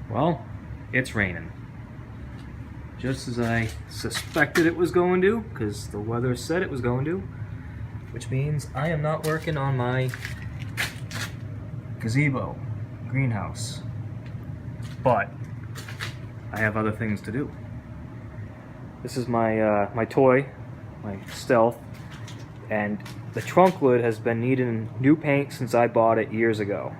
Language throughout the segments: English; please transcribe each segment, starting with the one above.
Well, it's raining. Just as I suspected it was going to, because the weather said it was going to, which means I am not working on my gazebo greenhouse. But I have other things to do. This is my my toy, my Stealth, and the trunk lid has been needing new paint since I bought it years ago.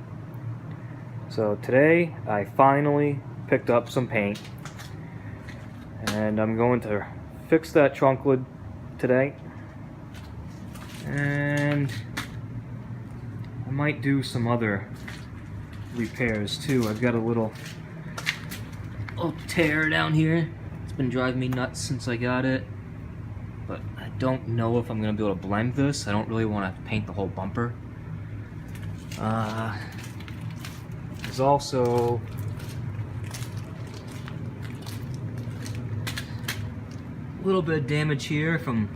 So today I finally picked up some paint, and I'm going to fix that trunk lid today, and I might do some other repairs too. I've got a little tear down here. It's been driving me nuts since I got it, but I don't know if I'm gonna be able to blend this. I don't really want to paint the whole bumper. There's also a little bit of damage here from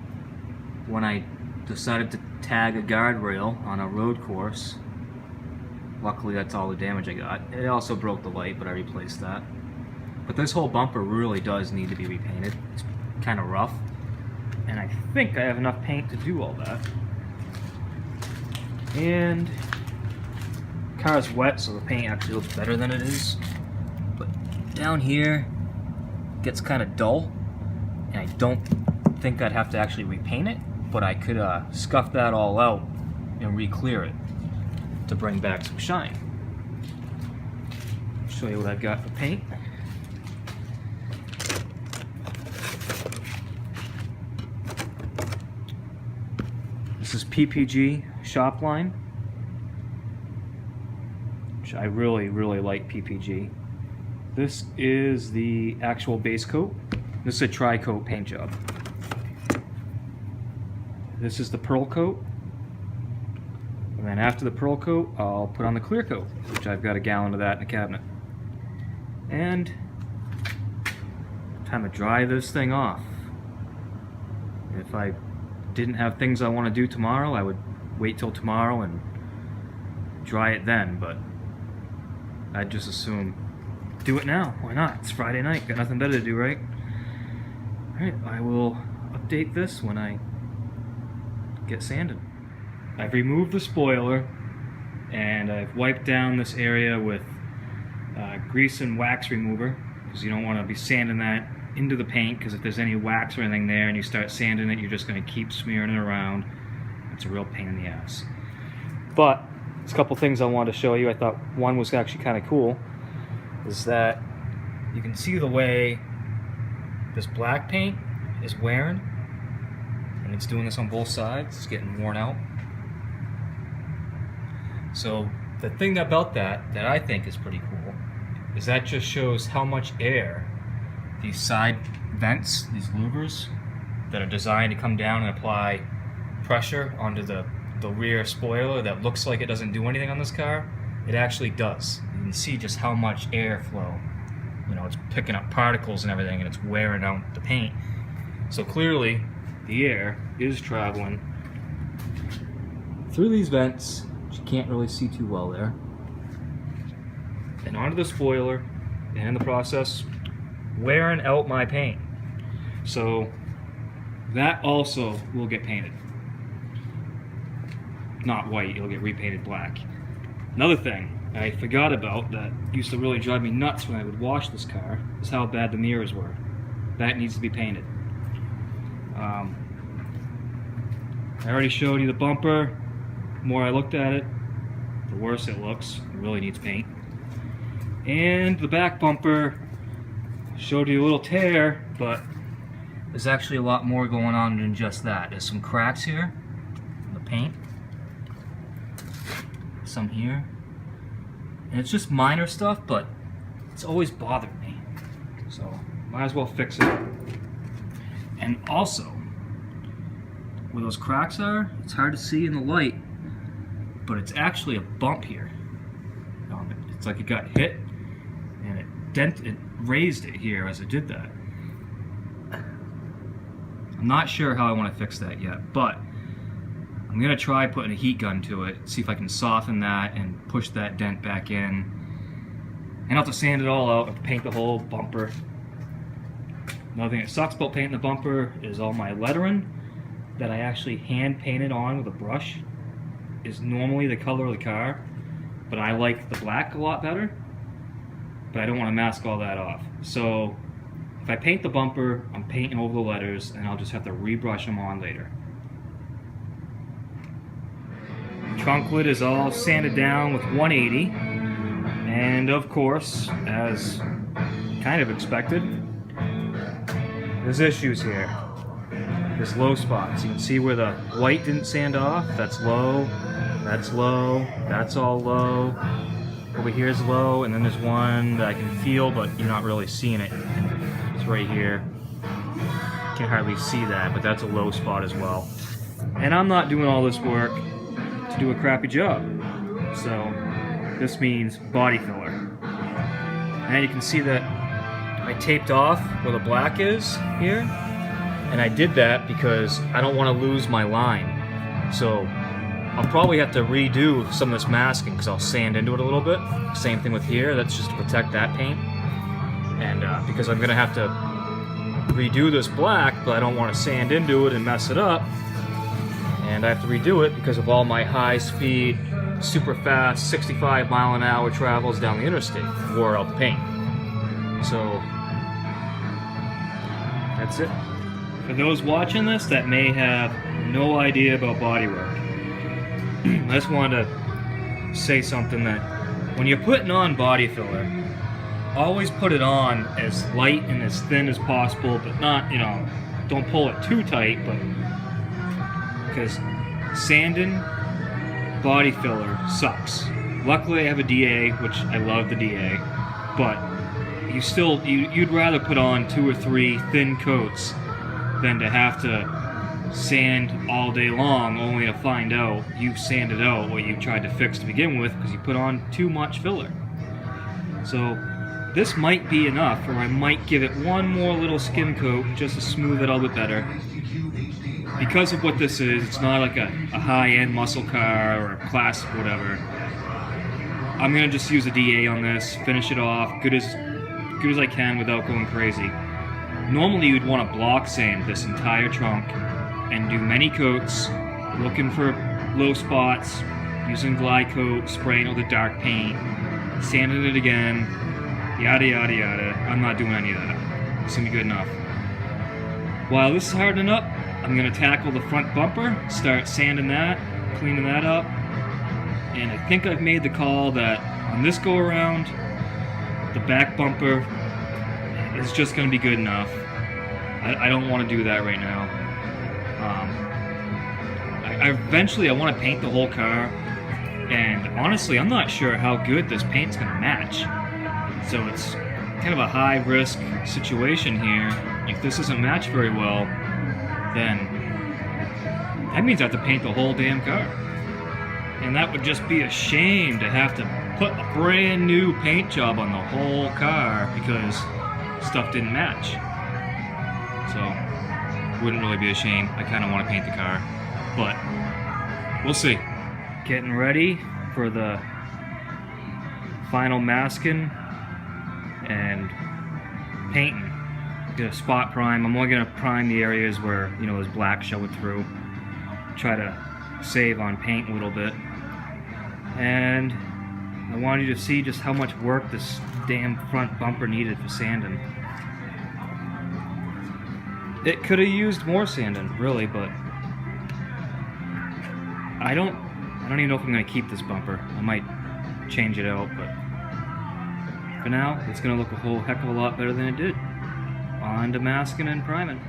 when I decided to tag a guardrail on a road course. Luckily that's all the damage I got. It also broke the light, but I replaced that. But this whole bumper really does need to be repainted. It's kind of rough, and I think I have enough paint to do all that. And the car's wet, so the paint actually looks better than it is. But down here it gets kind of dull, and I don't think I'd have to actually repaint it, but I could scuff that all out and re-clear it to bring back some shine. I'll show you what I've got for paint. This is PPG shop line, which I really like PPG. This is the actual base coat. This is a tri-coat paint job. This is the pearl coat. And then after the pearl coat, I'll put on the clear coat, which I've got a gallon of that in the cabinet. And time to dry this thing off. If I didn't have things I want to do tomorrow, I would wait till tomorrow and dry it then, but I'd just assume do it now. Why not? It's Friday night, got nothing better to do, right? Alright, I will update this when I get sanded. I've removed the spoiler, and I've wiped down this area with grease and wax remover, because you don't want to be sanding that into the paint, because if there's any wax or anything there and you start sanding it, you're just going to keep smearing it around. It's a real pain in the ass. But there's a couple things I wanted to show you. I thought one was actually kind of cool, is that you can see the way this black paint is wearing, and it's doing this on both sides. It's getting worn out. So the thing about that I think is pretty cool is that just shows how much air these side vents, these louvers that are designed to come down and apply pressure onto the rear spoiler that looks like it doesn't do anything on this car, it actually does. You can see just how much airflow, you know, it's picking up particles and everything, and it's wearing out the paint. So clearly the air is traveling through these vents, which you can't really see too well there, and onto the spoiler, and in the process wearing out my paint. So that also will get painted. Not white, it'll get repainted black. Another thing I forgot about that used to really drive me nuts when I would wash this car is how bad the mirrors were. That needs to be painted. I already showed you the bumper. The more I looked at it, the worse it looks. It really needs paint. And the back bumper, showed you a little tear, but there's actually a lot more going on than just that. There's some cracks here in the paint, some here, and it's just minor stuff, but it's always bothered me, so might as well fix it. And also, where those cracks are, it's hard to see in the light, but it's actually a bump here. It's like it got hit and it raised it here as it did that. I'm not sure how I want to fix that yet, but I'm going to try putting a heat gun to it, see if I can soften that and push that dent back in. And I'll have to sand it all out and paint the whole bumper. Another thing that sucks about painting the bumper is all my lettering that I actually hand painted on with a brush is normally the color of the car, but I like the black a lot better, but I don't want to mask all that off. So if I paint the bumper, I'm painting over the letters, and I'll just have to rebrush them on later. Trunk lid is all sanded down with 180, and of course, as kind of expected, there's issues here. There's low spots. You can see where the white didn't sand off. That's low, that's low, that's all low. Over here is low, and then there's one that I can feel, but you're not really seeing it. It's right here. Can't hardly see that, but that's a low spot as well. And I'm not doing all this work to do a crappy job. So this means body filler. And you can see that I taped off where the black is here. And I did that because I don't want to lose my line. So I'll probably have to redo some of this masking because I'll sand into it a little bit. Same thing with here, that's just to protect that paint. And because I'm going to have to redo this black, but I don't want to sand into it and mess it up. And I have to redo it because of all my high-speed, super fast, 65-mile-an-hour travels down the interstate. Wore out the paint. So that's it. For those watching this that may have no idea about bodywork, I just wanted to say something that when you're putting on body filler, always put it on as light and as thin as possible, but not, don't pull it too tight, but because sanding body filler sucks. Luckily I have a DA, which I love the DA, but you'd rather put on 2 or 3 thin coats than to have to sand all day long only to find out you've sanded out what you tried to fix to begin with because you put on too much filler. So this might be enough, or I might give it one more little skin coat just to smooth it a little bit better. Because of what this is, it's not like a high-end muscle car or a classic whatever. I'm gonna just use a DA on this, finish it off good as I can without going crazy. Normally you'd want to block sand this entire trunk and do many coats, looking for low spots, using glide coat, spraying with the dark paint, sanding it again, yada yada yada. I'm not doing any of that. It's gonna be good enough. While this is hardening up, I'm gonna tackle the front bumper, start sanding that, cleaning that up, and I think I've made the call that on this go around, the back bumper is just gonna be good enough. I don't want to do that right now. Eventually I want to paint the whole car, and honestly I'm not sure how good this paint's gonna match. So it's kind of a high risk situation here. If this doesn't match very well, then that means I have to paint the whole damn car. And that would just be a shame to have to put a brand new paint job on the whole car because stuff didn't match. So, wouldn't really be a shame. I kind of want to paint the car, but we'll see. Getting ready for the final masking and painting. Get a spot prime. I'm only gonna prime the areas where there's black showing through. Try to save on paint a little bit. And I wanted you to see just how much work this damn front bumper needed for sanding. It could have used more sanding, really, but I don't even know if I'm gonna keep this bumper. I might change it out, but for now, it's gonna look a whole heck of a lot better than it did. On to masking and priming.